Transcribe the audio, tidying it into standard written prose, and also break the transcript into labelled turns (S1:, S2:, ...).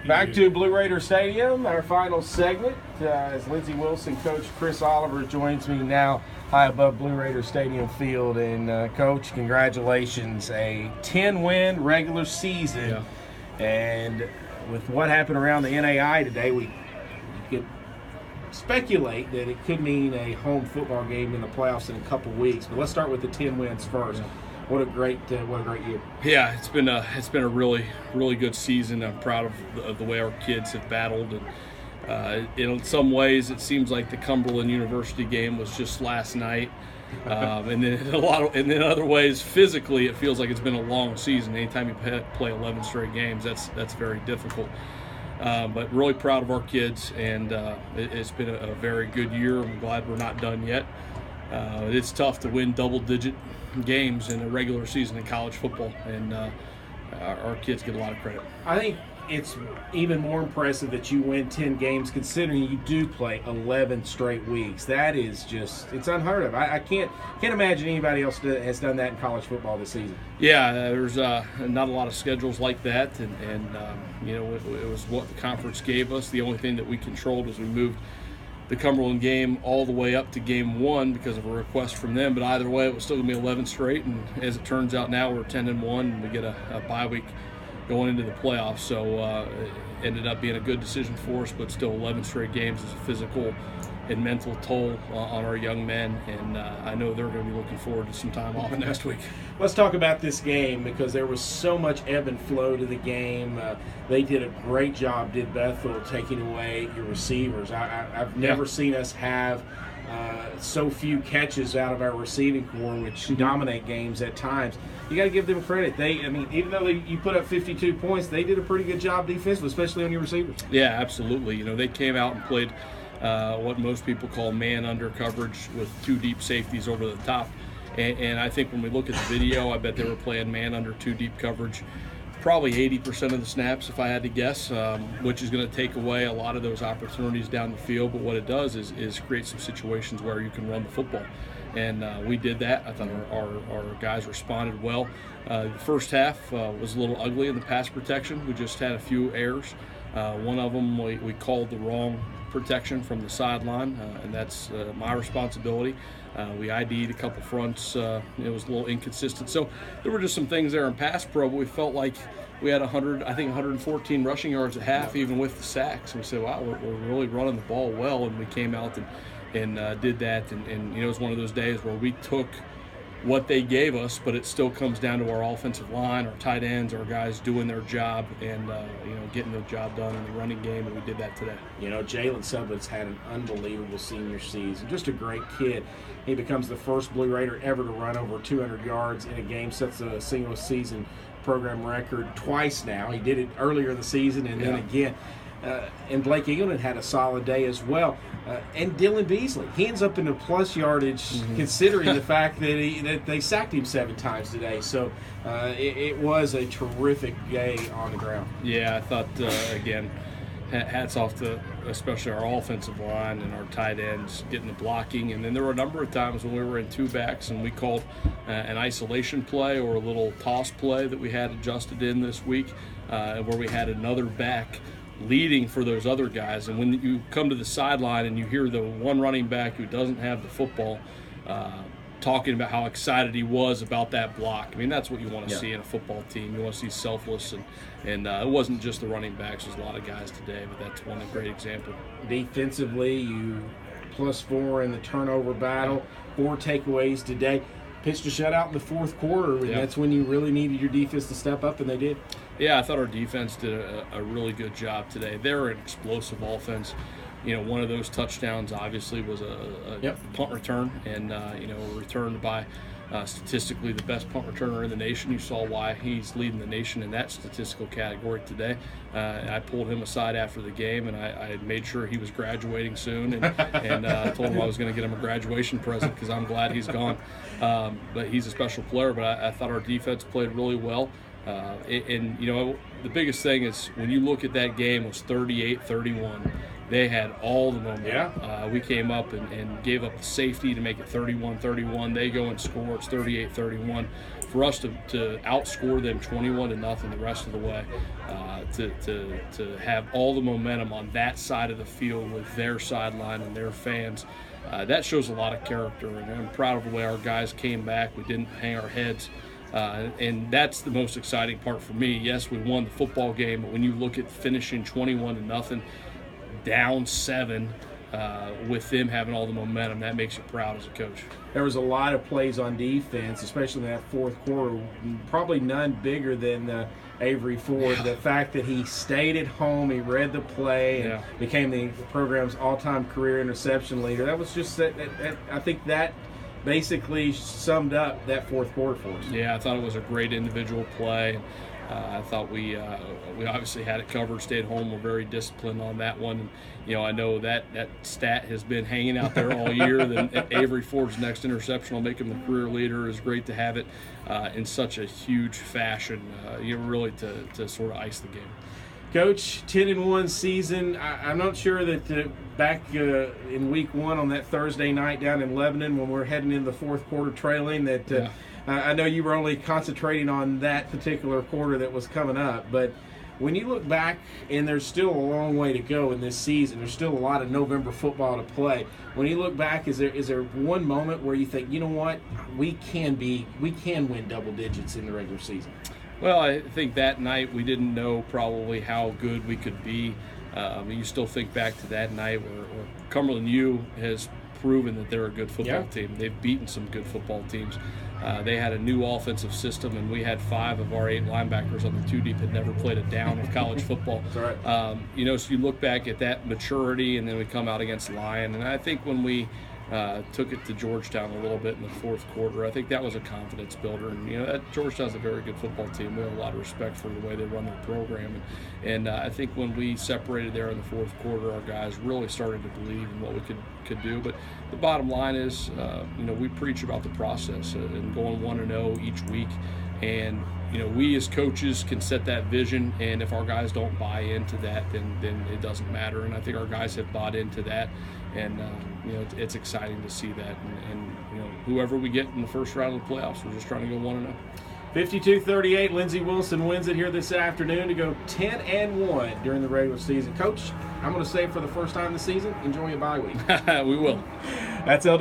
S1: Back to Blue Raider Stadium, our final segment. As Lindsey Wilson coach Chris Oliver joins me now high above Blue Raider Stadium field. And, Coach, congratulations. A 10-win regular season.
S2: Yeah.
S1: And with what happened around the NAI today, we could speculate that it could mean a home football game in the playoffs in a couple weeks. But let's start with the 10 wins first.
S2: Yeah.
S1: What a great year.
S2: Yeah, it's been a really good season. I'm proud of the way our kids have battled, and in some ways it seems like the Cumberland University game was just last night, and then in other ways physically it feels like it's been a long season. Anytime you play 11 straight games, that's very difficult. But really proud of our kids, and it's been a very good year. I'm glad we're not done yet. It's tough to win double-digit games in a regular season in college football, and our kids get a lot of credit.
S1: I think it's even more impressive that you win 10 games considering you do play 11 straight weeks. That is just, it's unheard of. I can't imagine anybody else has done that in college football this season.
S2: Yeah, there's not a lot of schedules like that, and it was what the conference gave us. The only thing that we controlled was we moved the Cumberland game all the way up to game 1 because of a request from them, but either way it was still going to be 11 straight, and as it turns out now we're 10-1 and we get a bye week going into the playoffs, so it ended up being a good decision for us, but still 11 straight games is a physical and mental toll on our young men, and I know they're going to be looking forward to some time off next week.
S1: Let's talk about this game because there was so much ebb and flow to the game. They did a great job, did Bethel, taking away your receivers. I've never seen us have so few catches out of our receiving core, which dominate games at times. You got to give them credit. Even though you put up 52 points, they did a pretty good job defensively, especially on your receivers.
S2: Yeah, absolutely. They came out and played what most people call man under coverage with 2 deep safeties over the top. And I think when we look at the video, I bet they were playing man under 2 deep coverage probably 80% of the snaps, if I had to guess, which is going to take away a lot of those opportunities down the field. But what it does is create some situations where you can run the football. And we did that. I thought our guys responded well. The first half was a little ugly in the pass protection. We just had a few errors. One of them, we called the wrong protection from the sideline, and that's my responsibility. We ID'd a couple fronts. It was a little inconsistent. So there were just some things there in pass pro, but we felt like we had 114 rushing yards at half, even with the sacks. And we said, wow, we're really running the ball well, and we came out and did that. And it was one of those days where we took what they gave us, but it still comes down to our offensive line, our tight ends, our guys doing their job, and getting the job done in the running game, and we did that today.
S1: Jalen Sublet's had an unbelievable senior season. Just a great kid. He becomes the first Blue Raider ever to run over 200 yards in a game, sets a single season program record twice now. He did it earlier in the season and then again. And Blake Eagleton had a solid day as well. And Dylan Beasley, he ends up in the plus yardage considering the fact that they sacked him 7 times today. So it was a terrific day on the ground.
S2: Yeah, I thought, again, hats off to especially our offensive line and our tight ends getting the blocking. And then there were a number of times when we were in 2 backs and we called an isolation play or a little toss play that we had adjusted in this week where we had another back leading for those other guys. And when you come to the sideline and you hear the one running back who doesn't have the football talking about how excited he was about that block. That's what you want to see in a football team. You want to see selfless, and it wasn't just the running backs. There's a lot of guys today, but that's one great example.
S1: Defensively, you +4 in the turnover battle, 4 takeaways today. Pitched a shutout in the 4th quarter, and that's when you really needed your defense to step up, and they did.
S2: Yeah, I thought our defense did a really good job today. They're an explosive offense. One of those touchdowns obviously was a punt return, and returned by statistically the best punt returner in the nation. You saw why he's leading the nation in that statistical category today. I pulled him aside after the game, and I made sure he was graduating soon, and told him I was going to get him a graduation present because I'm glad he's gone. But he's a special player, but I thought our defense played really well. The biggest thing is when you look at that game, it was 38-31. they had all the momentum.
S1: Yeah.
S2: We came up and gave up the safety to make it 31-31. They go and score. It's 38-31. For us to outscore them 21-0 the rest of the way, to have all the momentum on that side of the field with their sideline and their fans, that shows a lot of character. And I'm proud of the way our guys came back. We didn't hang our heads. And that's the most exciting part for me. Yes, we won the football game, but when you look at finishing 21-0, down 7, with them having all the momentum, that makes you proud as a coach.
S1: There was a lot of plays on defense, especially in that fourth quarter, probably none bigger than Avery Ford. The fact that he stayed at home, he read the play, and became the program's all-time career interception leader. That was just I think that basically summed up that fourth quarter for us.
S2: Yeah, I thought it was a great individual play. I thought we obviously had it covered, stayed home. We're very disciplined on that one. And, I know that stat has been hanging out there all year. Then Avery Ford's next interception will make him the career leader. It's great to have it in such a huge fashion, really to sort of ice the game.
S1: Coach, 10-1 season. I'm not sure that back in week 1 on that Thursday night down in Lebanon when we're heading into the fourth quarter trailing that I know you were only concentrating on that particular quarter that was coming up. But when you look back, and there's still a long way to go in this season, there's still a lot of November football to play. When you look back, is there one moment where you think, you know what, we can win double digits in the regular season?
S2: Well, I think that night we didn't know probably how good we could be. You still think back to that night where Cumberland U has proven that they're a good football team. They've beaten some good football teams. They had a new offensive system, and we had 5 of our 8 linebackers on the 2 deep had never played a down of college football.
S1: That's right.
S2: So you look back at that maturity, and then we come out against Lyon. And I think when we took it to Georgetown a little bit in the fourth quarter, I think that was a confidence builder. And Georgetown's a very good football team. We have a lot of respect for the way they run their program. And I think when we separated there in the fourth quarter, our guys really started to believe in what we could do. But the bottom line is, we preach about the process and going 1-0 each week. And we as coaches can set that vision, and if our guys don't buy into that, then it doesn't matter. And I think our guys have bought into that, and it's exciting to see that. And whoever we get in the first round of the playoffs, we're just trying to go 1-0.
S1: 52-38, Lindsey Wilson wins it here this afternoon to go 10-1 during the regular season. Coach, I'm going to say for the first time this season, enjoy your bye week.
S2: We will.
S1: That's LW.